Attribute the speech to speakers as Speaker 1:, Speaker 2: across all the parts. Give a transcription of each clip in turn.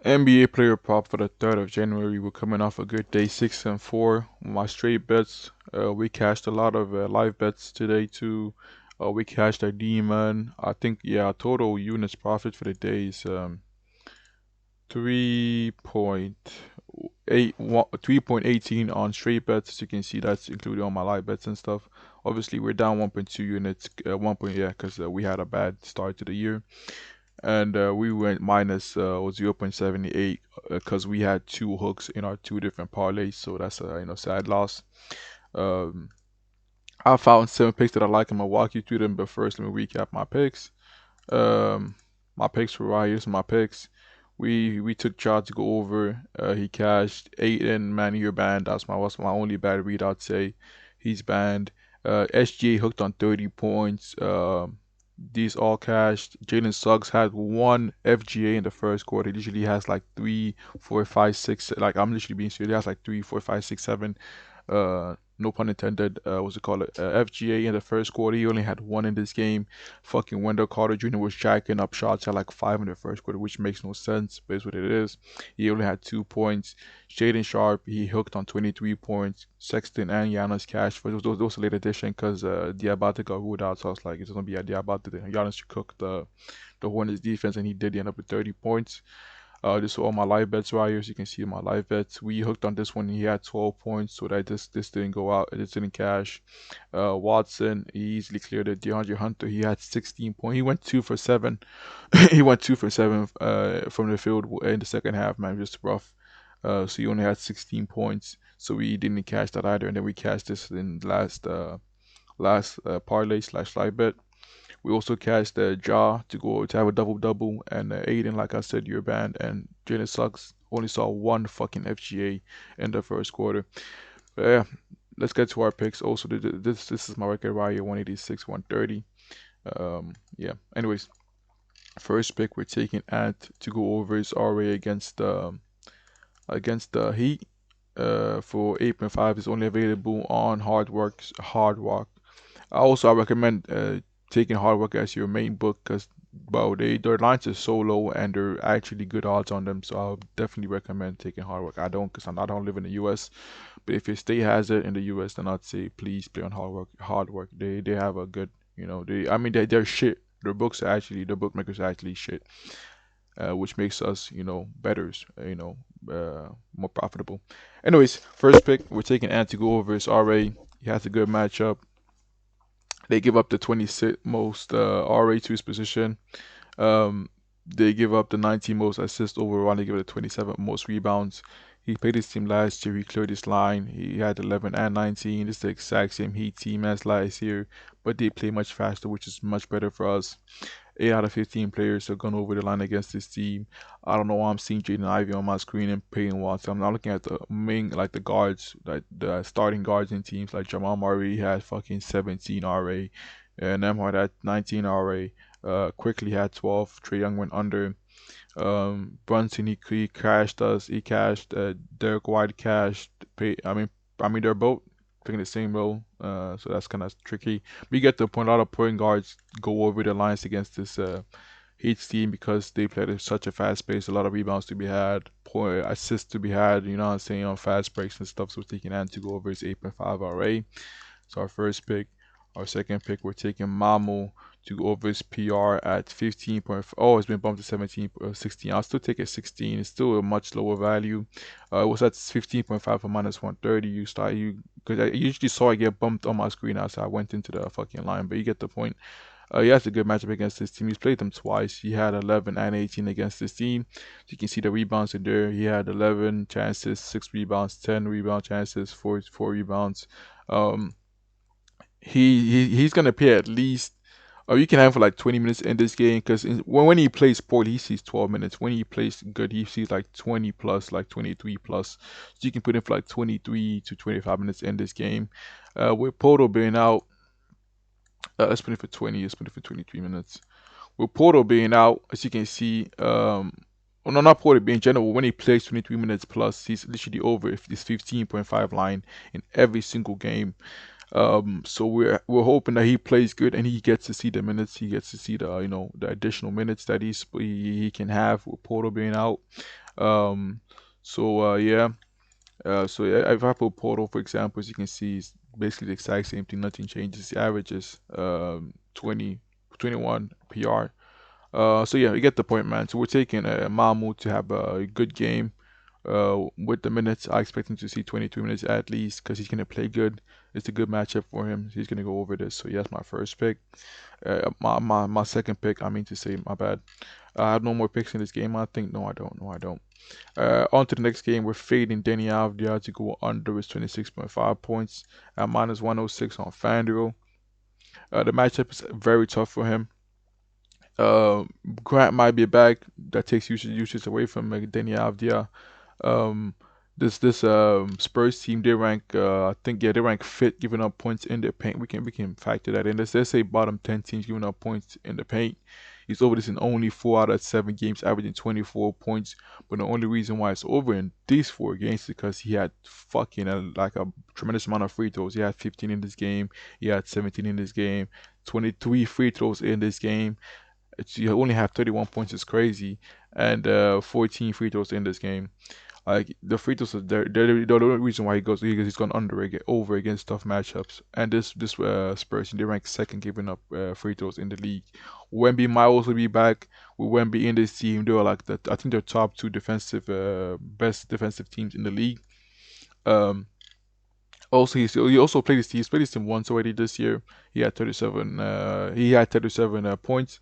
Speaker 1: NBA player prop for the 3rd of January. We're coming off a good day, 6-4. My straight bets. We cashed a lot of live bets today too. We cashed a demon. I think total units profit for the day is 3.18 on straight bets. As you can see, that's including all my live bets and stuff. Obviously, we're down 1.2 units. 1 because we had a bad start to the year, and we went minus 0.78 because we had two hooks in our two different parlays, so that's a sad loss. um I found 7 picks that I like, and I'll walk you through them, but first let me recap my picks. um my picks were right. Here's my picks. We took Chad to go over. He cashed. Aiden, man, you're banned. Was my only bad read, I'd say. He's banned. SGA hooked on 30 points. These all cashed. Jalen Suggs had one FGA in the first quarter. He usually has like three, four, five, six. Like, I'm literally being serious. He has like three, four, five, six, seven. No pun intended. What's it called? FGA in the first quarter. He only had one in this game. Fucking Wendell Carter Jr. was jacking up shots at like five in the first quarter, which makes no sense, but it's what it is. He only had 2 points. Shaden Sharp, he hooked on 23 points. Sexton and Giannis cash for those late addition because Diabate got ruled out, so I was like, it's gonna be a Diabate. Giannis should cook the Hornets defense, and he did. He ended up with 30 points. This is all my live bets right here. As you can see my live bets. We hooked on this one. He had 12 points, so that this didn't go out. It didn't cash. Watson, he easily cleared it. DeAndre Hunter, he had 16 points. He went 2 for 7. He went 2 for 7 from the field in the second half, man. Just rough. So he only had 16 points. So we didn't cash that either. And then we cashed this in last parlay slash live bet. We also cashed Ja to have a double double, and Aiden, like I said, you're banned, and Jalen Suggs only saw one fucking FGA in the first quarter. But yeah, let's get to our picks. Also, this is my record right here, 186, 130. Yeah. Anyways, first pick we're taking Ant to go over his RA against the Heat. For 8.5 is only available on Hard Rock. I recommend taking Hard Work as your main book because, well, their lines are so low and they're actually good odds on them. So I'll definitely recommend taking Hard Work. I don't, because I don't live in the U.S. But if your state has it in the U.S., then I'd say please play on Hard Work. Hard Work. They have a good, they're shit. Their bookmakers are actually shit, which makes us, betters, more profitable. Anyways, first pick, we're taking Ant to go over his RA. He has a good matchup. They give up the 26th most RA to his position. Um, they give up the 19 most assists overall. They give it the 27th most rebounds. He played his team last year. He cleared his line. He had 11 and 19. It's the exact same Heat team as last year, but they play much faster, which is much better for us. 8 out of 15 players have gone over the line against this team. I don't know why I'm seeing Jaden Ivey on my screen and Peyton Watson. I'm not looking at the main, like the guards, like the starting guards in teams. Like Jamal Murray had fucking 17 RA, and Nemhard had 19 RA. Quickly had 12. Trae Young went under. Brunson, he cashed us. He cashed. Derek White cashed. I mean they're both playing the same role. So that's kind of tricky. We get to the point. A lot of point guards go over the lines against this Heat team because they play at such a fast pace. A lot of rebounds to be had, point assists to be had. You know what I'm saying, on fast breaks and stuff. So we're taking Ant to go over his 8.5 RA. So our first pick. Our second pick, we're taking Mamu to go over his PR at 15. Oh, it's been bumped to 17, 16. I'll still take it 16. It's still a much lower value. It was at 15.5 for minus 130. Because I usually saw it get bumped on my screen as I went into the fucking line, but you get the point. He has a good matchup against this team. He's played them twice. He had 11 and 18 against this team. So you can see the rebounds in there. He had 11 chances, 6 rebounds, 10 rebound chances, 4 rebounds. Um, he's gonna play at least. You can have him for like 20 minutes in this game because when he plays poorly, he sees 12 minutes. When he plays good, he sees like 20 plus, like 23 plus. So you can put him for like 23 to 25 minutes in this game. With Poto being out, let's put it for 20. Let's put it for 23 minutes. With Poto being out, as you can see, well, no, not Poto, but in general, when he plays 23 minutes plus, he's literally over this 15.5 line in every single game. So we're hoping that he plays good and he gets to see the minutes. He gets to see the the additional minutes that he can have with Porto being out. Um, yeah. So yeah, if I put Porto for example, as you can see, it's basically the exact same thing. Nothing changes. The averages 20, 21 PR. So yeah, you get the point, man. So we're taking Mamu to have a good game. With the minutes, I expect him to see 22 minutes at least because he's gonna play good. It's a good matchup for him. He's gonna go over this. So yeah, that's my first pick. My second pick. I mean to say, my bad. I have no more picks in this game. I think no, I don't. No, I don't. On to the next game. We're fading Danny Avdia to go under his 26.5 points at minus 106 on FanDuel. The matchup is very tough for him. Uh, Grant might be back. That takes usage away from Danny Avdia. Um, this Spurs team, they rank I think, yeah, they rank fifth giving up points in the paint. We can factor that in. Let's say bottom 10 teams giving up points in the paint. He's over this in only 4 out of 7 games, averaging 24 points. But the only reason why it's over in these 4 games is because he had fucking like a tremendous amount of free throws. He had 15 in this game. He had 17 in this game. 23 free throws in this game. You only have 31 points is crazy, and 14 free throws in this game. Like the free throws, they're the only reason why he's gone over against tough matchups. And this Spurs, they rank second giving up free throws in the league. Wemby might also be back. With Wemby in this team, they are like I think they're top two defensive best defensive teams in the league. Um, Also, he also played this team. He's played this team once already this year. He had 37. He had 37 points.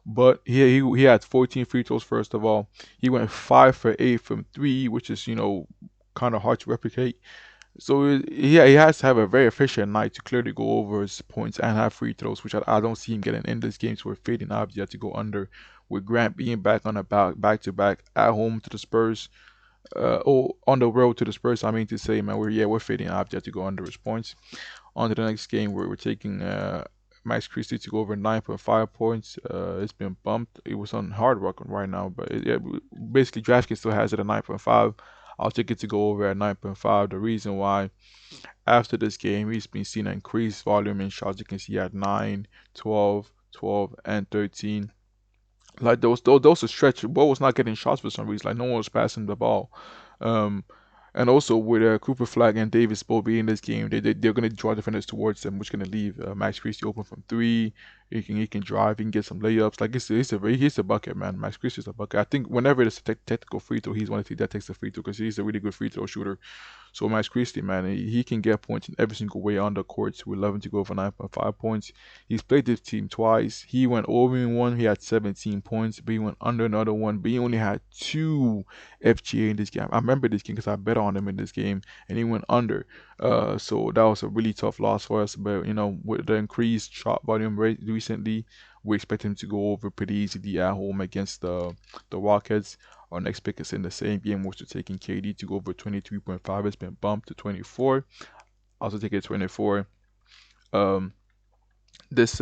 Speaker 1: But he had 14 free throws first of all. He went 5 for 8 from three, which is kind of hard to replicate. So he has to have a very efficient night to clearly go over his points and have free throws, which I don't see him getting in this game. So we're fading Abdia to go under, with Grant being back on a back to back at home to the Spurs. On the road to the Spurs. I mean to say, man, we're fading Abdia to go under his points. On to the next game where we're taking Max Christie to go over 9.5 points. It's been bumped. It was on Hard Rock right now, but basically DraftKings still has it at 9.5. I'll take it to go over at 9.5. The reason why, after this game, he's been seeing an increased volume in shots. You can see at 9, 12, 12, and 13. Like those are stretch. Ball was not getting shots for some reason. Like no one was passing the ball. Um, and also with Cooper Flag and Davis both being in this game, they're gonna draw defenders towards them, which is gonna leave Max Christie open from three. He can drive. He can get some layups. Like he's a bucket, man. Max Christie is a bucket. I think whenever it's a technical free throw, he's one of the that takes the free throw because he's a really good free throw shooter. So Max Christie, man, he can get points in every single way on the court. So we love him to go for 9.5 points. He's played this team twice. He went over in one. He had 17 points, but he went under another one. But he only had two FGA in this game. I remember this game because I bet on him in this game, and he went under. So that was a really tough loss for us. But with the increased shot volume rate recently, we expect him to go over pretty easily at home against the Rockets. Our next pick is in the same game, which we're taking KD to go over 23.5. It's been bumped to 24. Also take it 24. Um, this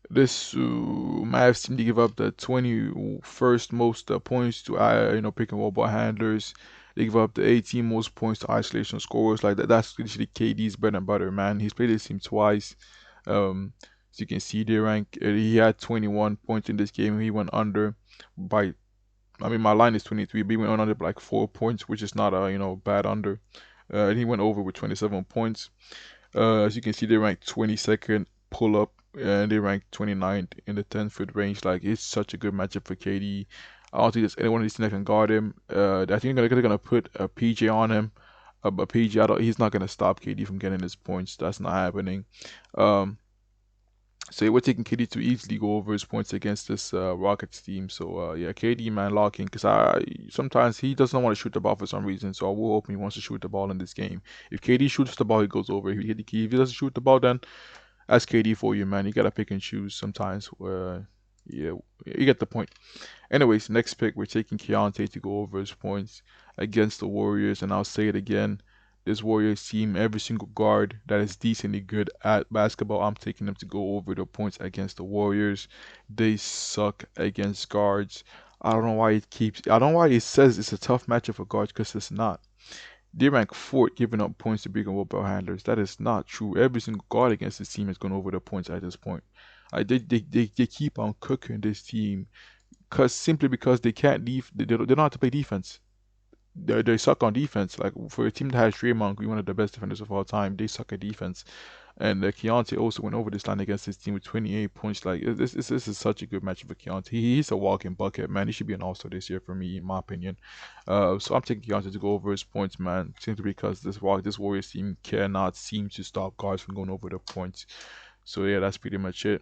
Speaker 1: this Mavs team to give up the 21st most points to pick and roll ball handlers. They give up the 18 most points to isolation scorers. Like that, that's literally KD's bread and butter, man. He's played this team twice. As you can see, they rank. He had 21 points in this game. He went under by. I mean, my line is 23, but he went under by like 4 points, which is not a bad under. And he went over with 27 points. As you can see, they ranked 22nd pull up, and they ranked 29th in the 10-foot range. Like it's such a good matchup for KD. I don't think there's anyone in this team that can guard him. I think they're gonna put a PJ on him. But PJ, he's not gonna stop KD from getting his points. That's not happening. Um, so we're taking KD to easily go over his points against this Rockets team. So yeah, KD, man, locking, because I sometimes he doesn't want to shoot the ball for some reason. So I will hope he wants to shoot the ball in this game. If KD shoots the ball, he goes over. If he doesn't shoot the ball, then that's KD for you, man. You gotta pick and choose sometimes. Yeah, you get the point. Anyways, next pick, we're taking Keontae to go over his points against the Warriors, and I'll say it again. This Warriors team, every single guard that is decently good at basketball, I'm taking them to go over the points against the Warriors. They suck against guards. I don't know why it says it's a tough matchup for guards, because it's not. They rank fourth giving up points to big and ball handlers. That is not true. Every single guard against this team is going over the points at this point. They keep on cooking this team simply because they can't they don't have to play defense. They suck on defense. Like for a team that has Draymond Green, one of the best defenders of all time, they suck at defense. And Keontae also went over this line against his team with 28 points. Like this is such a good matchup for Keontae. He's a walking bucket, man. He should be an All-Star this year for me, in my opinion. So I'm taking Keontae to go over his points, man. Simply because this Warriors team cannot seem to stop guards from going over the points. So yeah, that's pretty much it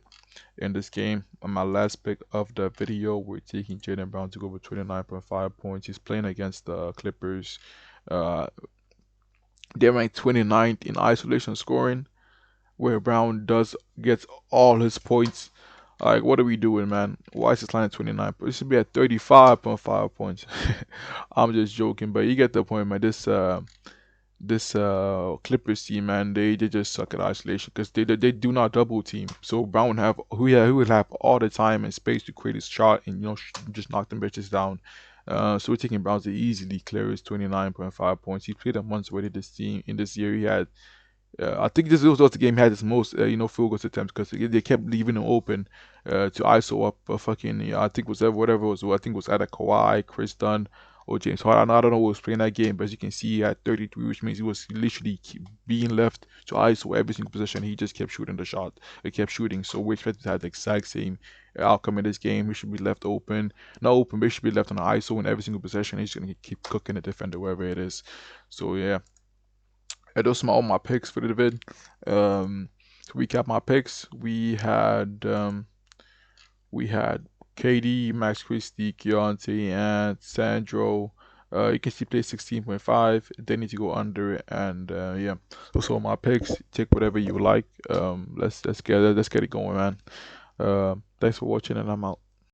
Speaker 1: in this game. On my last pick of the video, we're taking Jaylen Brown to go over 29.5 points. He's playing against the Clippers. Uh, they're ranked 29th in isolation scoring, where Brown does gets all his points. Like, what are we doing, man? Why is this line at 29? It should be at 35.5 points. I'm just joking, but you get the point, man. This Clippers team, man, they just suck at isolation because they do not double team. So Brown have who will have all the time and space to create his shot and just knock them bitches down. So we're taking Brown to easily clear his 29.5 points. He played a month's already this team in this year. He had I think this was the game had his most, field goal attempts because they kept leaving him open to ISO up fucking. I think it was whatever it was. I think it was either Kawhi, Chris Dunn, or James Harden. I don't know who was playing that game, but as you can see, he had 33, which means he was literally being left to ISO every single possession. He just kept shooting the shot. He kept shooting. So we expect to have the exact same outcome in this game. He should be left open, not open, but he should be left on the ISO in every single possession. He's gonna keep cooking the defender wherever it is. So yeah. Those are all my picks for the vid. To recap my picks, we had KD, Max Christie, Keontae, and Sandro. You can see play 16.5. They need to go under it, and yeah, those are all my picks. Take whatever you like. Let's get it going, man. Thanks for watching, and I'm out.